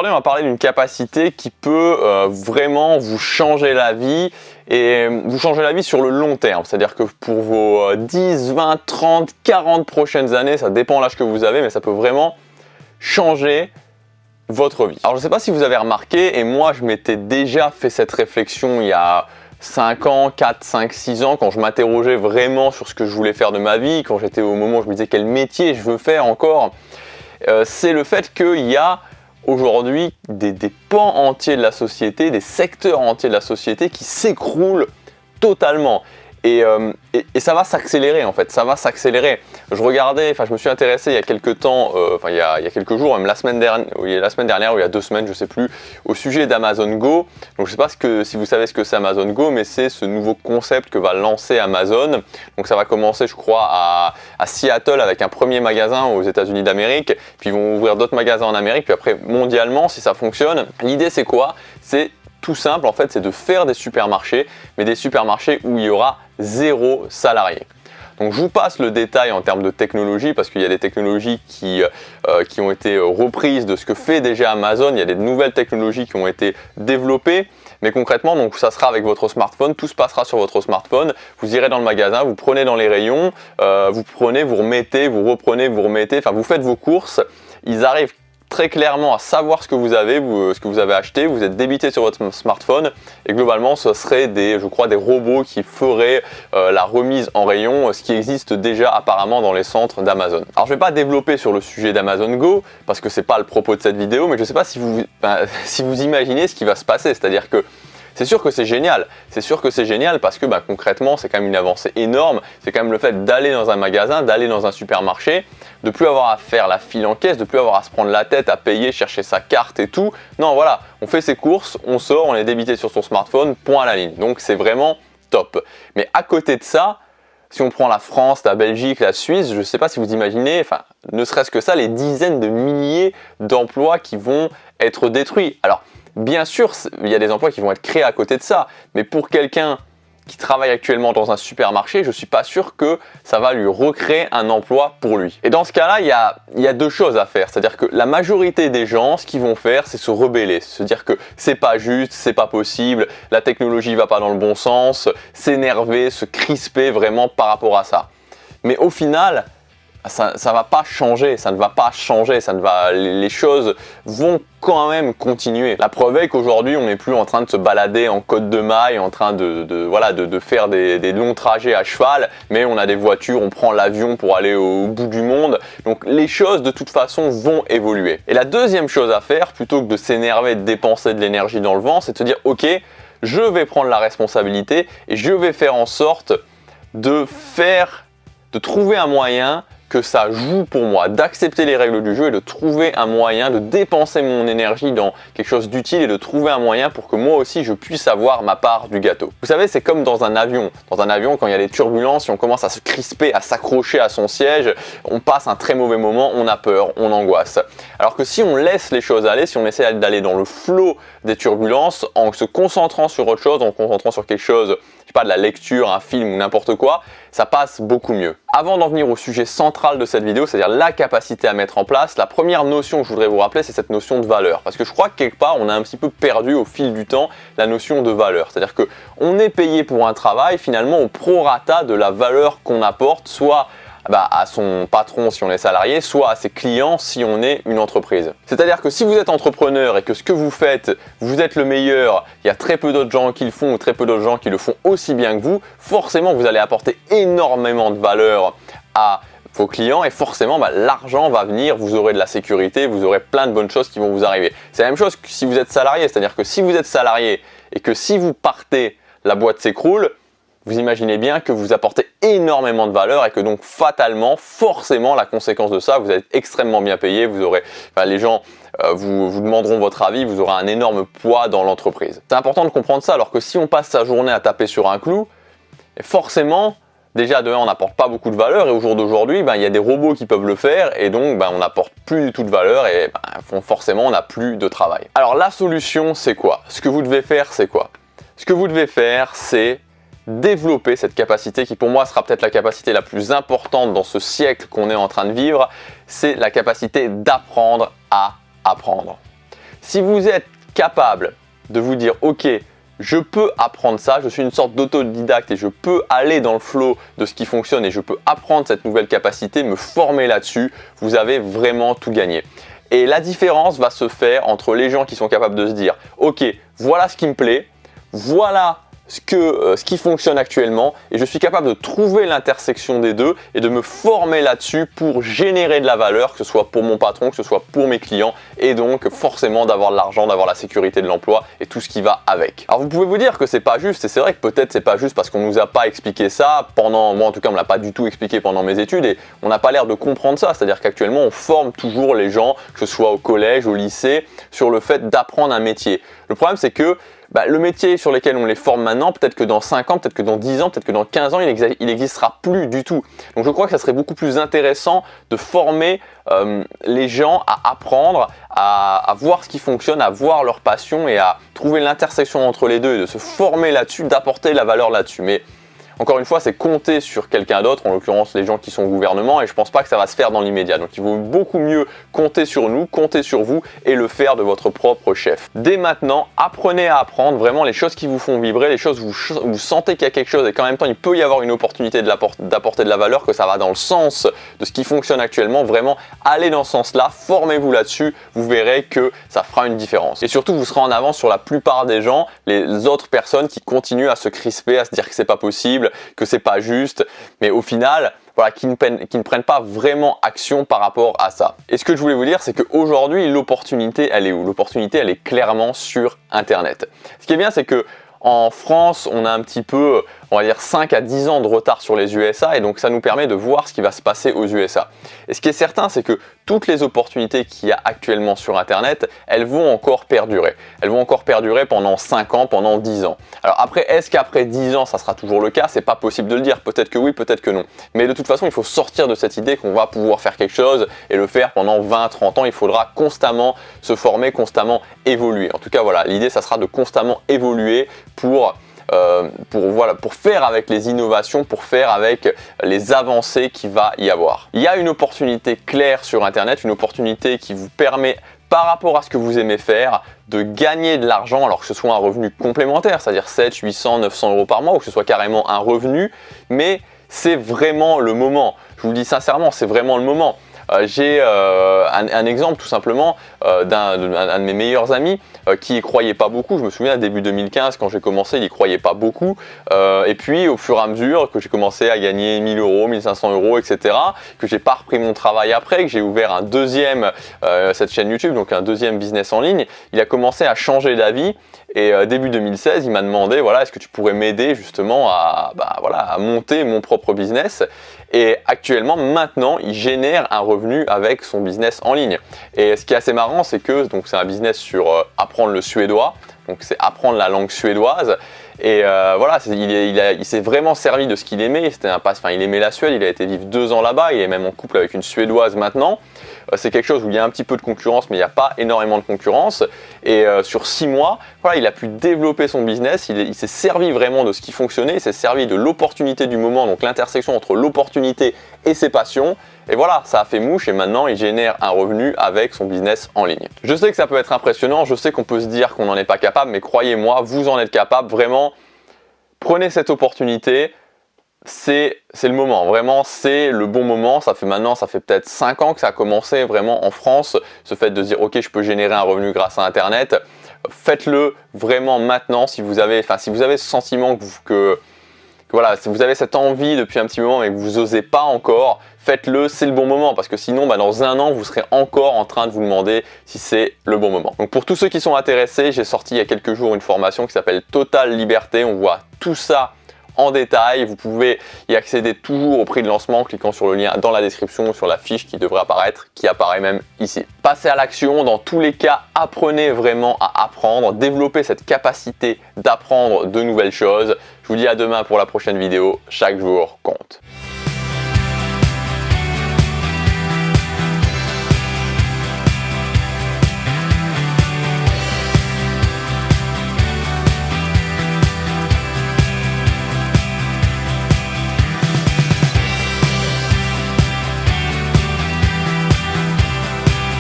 Aujourd'hui, on va parler d'une capacité qui peut vraiment vous changer la vie et vous changer la vie sur le long terme. C'est-à-dire que pour vos 10, 20, 30, 40 prochaines années, ça dépend de l'âge que vous avez, mais ça peut vraiment changer votre vie. Alors, je ne sais pas si vous avez remarqué, et moi, je m'étais déjà fait cette réflexion il y a 5 ans, 4, 5, 6 ans, quand je m'interrogeais vraiment sur ce que je voulais faire de ma vie, quand j'étais au moment où je me disais quel métier je veux faire encore, c'est le fait qu'il y a aujourd'hui des pans entiers de la société, des secteurs entiers de la société qui s'écroulent totalement. Et ça va s'accélérer en fait, ça va s'accélérer. Je me suis intéressé il y a quelques temps, il y a quelques jours, même la semaine dernière ou il y a 2 semaines, je ne sais plus, au sujet d'Amazon Go. Donc je ne sais pas si vous savez ce que c'est Amazon Go, mais c'est ce nouveau concept que va lancer Amazon. Donc ça va commencer, je crois, à Seattle avec un premier magasin aux États-Unis d'Amérique, puis ils vont ouvrir d'autres magasins en Amérique, puis après mondialement si ça fonctionne. L'idée c'est quoi? C'est tout simple en fait, c'est de faire des supermarchés, mais des supermarchés où il y aura 0 salarié. Donc je vous passe le détail en termes de technologie parce qu'il y a des technologies qui ont été reprises de ce que fait déjà Amazon, il y a des nouvelles technologies qui ont été développées, mais concrètement donc ça sera avec votre smartphone, tout se passera sur votre smartphone, vous irez dans le magasin, vous prenez dans les rayons, vous prenez, vous remettez, vous reprenez, vous remettez, enfin vous faites vos courses, ils arrivent très clairement à savoir ce que vous avez acheté, vous êtes débité sur votre smartphone et globalement ce serait des robots qui feraient la remise en rayon, ce qui existe déjà apparemment dans les centres d'Amazon. Alors je ne vais pas développer sur le sujet d'Amazon Go parce que c'est pas le propos de cette vidéo, mais je ne sais pas si vous imaginez ce qui va se passer, c'est-à-dire que c'est sûr que c'est génial parce que concrètement c'est quand même une avancée énorme, c'est quand même le fait d'aller dans un magasin, d'aller dans un supermarché, de plus avoir à faire la file en caisse, de plus avoir à se prendre la tête, à payer, chercher sa carte et tout. Non voilà, on fait ses courses, on sort, on est débité sur son smartphone, point à la ligne. Donc c'est vraiment top. Mais à côté de ça, si on prend la France, la Belgique, la Suisse, je ne sais pas si vous imaginez, ne serait-ce que ça, les dizaines de milliers d'emplois qui vont être détruits. Alors, bien sûr, il y a des emplois qui vont être créés à côté de ça, mais pour quelqu'un qui travaille actuellement dans un supermarché, je ne suis pas sûr que ça va lui recréer un emploi pour lui. Et dans ce cas-là, il y a 2 choses à faire. C'est-à-dire que la majorité des gens, ce qu'ils vont faire, c'est se rebeller, se dire que c'est pas juste, c'est pas possible, la technologie va pas dans le bon sens, s'énerver, se crisper vraiment par rapport à ça. Mais au final, ça va pas changer, les choses vont quand même continuer. La preuve est qu'aujourd'hui on n'est plus en train de se balader en côte de mailles, en train de faire des longs trajets à cheval, mais on a des voitures, on prend l'avion pour aller au bout du monde. Donc les choses de toute façon vont évoluer. Et la deuxième chose à faire, plutôt que de s'énerver et de dépenser de l'énergie dans le vent, c'est de se dire ok, je vais prendre la responsabilité et je vais faire en sorte de trouver un moyen que ça joue pour moi, d'accepter les règles du jeu et de trouver un moyen de dépenser mon énergie dans quelque chose d'utile et de trouver un moyen pour que moi aussi je puisse avoir ma part du gâteau. Vous savez, c'est comme dans un avion. Dans un avion, quand il y a des turbulences, si on commence à se crisper, à s'accrocher à son siège, on passe un très mauvais moment, on a peur, on angoisse. Alors que si on laisse les choses aller, si on essaie d'aller dans le flot des turbulences, en se concentrant sur autre chose, en se concentrant sur quelque chose, je sais pas, de la lecture, un film ou n'importe quoi, ça passe beaucoup mieux. Avant d'en venir au sujet central de cette vidéo, c'est-à-dire la capacité à mettre en place, la première notion que je voudrais vous rappeler, c'est cette notion de valeur. Parce que je crois que quelque part, on a un petit peu perdu au fil du temps la notion de valeur. C'est-à-dire qu'on est payé pour un travail, finalement, au prorata de la valeur qu'on apporte, soit à son patron si on est salarié, soit à ses clients si on est une entreprise. C'est-à-dire que si vous êtes entrepreneur et que ce que vous faites, vous êtes le meilleur, il y a très peu d'autres gens qui le font ou très peu d'autres gens qui le font aussi bien que vous, forcément vous allez apporter énormément de valeur à vos clients et forcément l'argent va venir, vous aurez de la sécurité, vous aurez plein de bonnes choses qui vont vous arriver. C'est la même chose que si vous êtes salarié, c'est-à-dire que si vous êtes salarié et que si vous partez, la boîte s'écroule, vous imaginez bien que vous apportez énormément de valeur et que donc fatalement, forcément, la conséquence de ça, vous êtes extrêmement bien payé, les gens vous demanderont votre avis, vous aurez un énorme poids dans l'entreprise. C'est important de comprendre ça, alors que si on passe sa journée à taper sur un clou, forcément, déjà de 1, on n'apporte pas beaucoup de valeur et au jour d'aujourd'hui, il y a des robots qui peuvent le faire et donc on n'apporte plus du tout de valeur et forcément, on n'a plus de travail. Alors la solution, c'est quoi? Ce que vous devez faire, c'est quoi? Ce que vous devez faire, c'est développer cette capacité qui pour moi sera peut-être la capacité la plus importante dans ce siècle qu'on est en train de vivre, c'est la capacité d'apprendre à apprendre. Si vous êtes capable de vous dire ok, je peux apprendre ça, je suis une sorte d'autodidacte et je peux aller dans le flow de ce qui fonctionne et je peux apprendre cette nouvelle capacité, me former là-dessus, vous avez vraiment tout gagné. Et la différence va se faire entre les gens qui sont capables de se dire ok, voilà ce qui me plaît, voilà ce qui fonctionne actuellement et je suis capable de trouver l'intersection des deux et de me former là-dessus pour générer de la valeur, que ce soit pour mon patron, que ce soit pour mes clients et donc forcément d'avoir de l'argent, d'avoir la sécurité de l'emploi et tout ce qui va avec. Alors vous pouvez vous dire que c'est pas juste et c'est vrai que peut-être c'est pas juste parce qu'on nous a pas expliqué ça pendant, moi en tout cas on me l'a pas du tout expliqué pendant mes études et on n'a pas l'air de comprendre ça, c'est-à-dire qu'actuellement on forme toujours les gens, que ce soit au collège, au lycée, sur le fait d'apprendre un métier. Le problème c'est que le métier sur lequel on les forme maintenant, peut-être que dans 5 ans, peut-être que dans 10 ans, peut-être que dans 15 ans, il n'existera plus du tout. Donc je crois que ça serait beaucoup plus intéressant de former les gens à apprendre, à voir ce qui fonctionne, à voir leur passion et à trouver l'intersection entre les deux et de se former là-dessus, d'apporter la valeur là-dessus. Mais encore une fois, c'est compter sur quelqu'un d'autre, en l'occurrence les gens qui sont au gouvernement, et je pense pas que ça va se faire dans l'immédiat. Donc il vaut beaucoup mieux compter sur nous, compter sur vous et le faire de votre propre chef. Dès maintenant, apprenez à apprendre vraiment les choses qui vous font vibrer, les choses où vous sentez qu'il y a quelque chose et qu'en même temps il peut y avoir une opportunité d'apporter de la valeur, que ça va dans le sens de ce qui fonctionne actuellement. Vraiment, allez dans ce sens-là, formez-vous là-dessus, vous verrez que ça fera une différence. Et surtout, vous serez en avance sur la plupart des gens, les autres personnes qui continuent à se crisper, à se dire que c'est pas possible, que c'est pas juste, mais au final, voilà, qui ne prennent pas vraiment action par rapport à ça. Et ce que je voulais vous dire, c'est qu'aujourd'hui, l'opportunité, elle est où? L'opportunité, elle est clairement sur Internet. Ce qui est bien, c'est que en France, on a un petit peu, on va dire 5 à 10 ans de retard sur les USA et donc ça nous permet de voir ce qui va se passer aux USA. Et ce qui est certain, c'est que toutes les opportunités qu'il y a actuellement sur Internet, elles vont encore perdurer. Elles vont encore perdurer pendant 5 ans, pendant 10 ans. Alors après, est-ce qu'après 10 ans, ça sera toujours le cas? C'est pas possible de le dire. Peut-être que oui, peut-être que non. Mais de toute façon, il faut sortir de cette idée qu'on va pouvoir faire quelque chose et le faire pendant 20, 30 ans. Il faudra constamment se former, constamment évoluer. En tout cas, voilà, l'idée, ça sera de constamment évoluer pour faire avec les innovations, pour faire avec les avancées qu'il va y avoir. Il y a une opportunité claire sur Internet, une opportunité qui vous permet, par rapport à ce que vous aimez faire, de gagner de l'argent, alors que ce soit un revenu complémentaire, c'est-à-dire 7, 800, 900 euros par mois, ou que ce soit carrément un revenu, mais c'est vraiment le moment. Je vous le dis sincèrement, c'est vraiment le moment. J'ai un exemple tout simplement d'un de mes meilleurs amis qui y croyait pas beaucoup. Je me souviens début 2015 quand j'ai commencé, il y croyait pas beaucoup. Et puis au fur et à mesure que j'ai commencé à gagner 1000 euros, 1500 euros, etc., que j'ai pas repris mon travail après, que j'ai ouvert un deuxième cette chaîne YouTube, donc un deuxième business en ligne, il a commencé à changer d'avis. Et début 2016, il m'a demandé, voilà, est-ce que tu pourrais m'aider justement à monter mon propre business? Et actuellement, maintenant, il génère un revenu avec son business en ligne. Et ce qui est assez marrant, c'est que c'est un business sur apprendre le suédois, donc c'est apprendre la langue suédoise. Et voilà, il s'est vraiment servi de ce qu'il aimait. Il aimait la Suède, il a été vivre 2 ans là-bas, il est même en couple avec une Suédoise maintenant. C'est quelque chose où il y a un petit peu de concurrence, mais il n'y a pas énormément de concurrence. Et sur 6 mois, voilà, il a pu développer son business, il s'est servi vraiment de ce qui fonctionnait, il s'est servi de l'opportunité du moment, donc l'intersection entre l'opportunité et ses passions. Et voilà, ça a fait mouche et maintenant il génère un revenu avec son business en ligne. Je sais que ça peut être impressionnant, je sais qu'on peut se dire qu'on n'en est pas capable, mais croyez-moi, vous en êtes capable. Vraiment, prenez cette opportunité. C'est le moment, vraiment c'est le bon moment. Ça fait peut-être 5 ans que ça a commencé vraiment en France, ce fait de dire ok, je peux générer un revenu grâce à Internet. Faites-le vraiment maintenant si vous avez ce sentiment que voilà, si vous avez cette envie depuis un petit moment et que vous n'osez pas encore, faites-le, c'est le bon moment, parce que sinon dans 1 an vous serez encore en train de vous demander si c'est le bon moment. Donc pour tous ceux qui sont intéressés, j'ai sorti il y a quelques jours une formation qui s'appelle Total Liberté. On voit tout ça en détail, vous pouvez y accéder toujours au prix de lancement en cliquant sur le lien dans la description ou sur la fiche qui devrait apparaître, qui apparaît même ici. Passez à l'action, dans tous les cas, apprenez vraiment à apprendre, développez cette capacité d'apprendre de nouvelles choses. Je vous dis à demain pour la prochaine vidéo, chaque jour compte.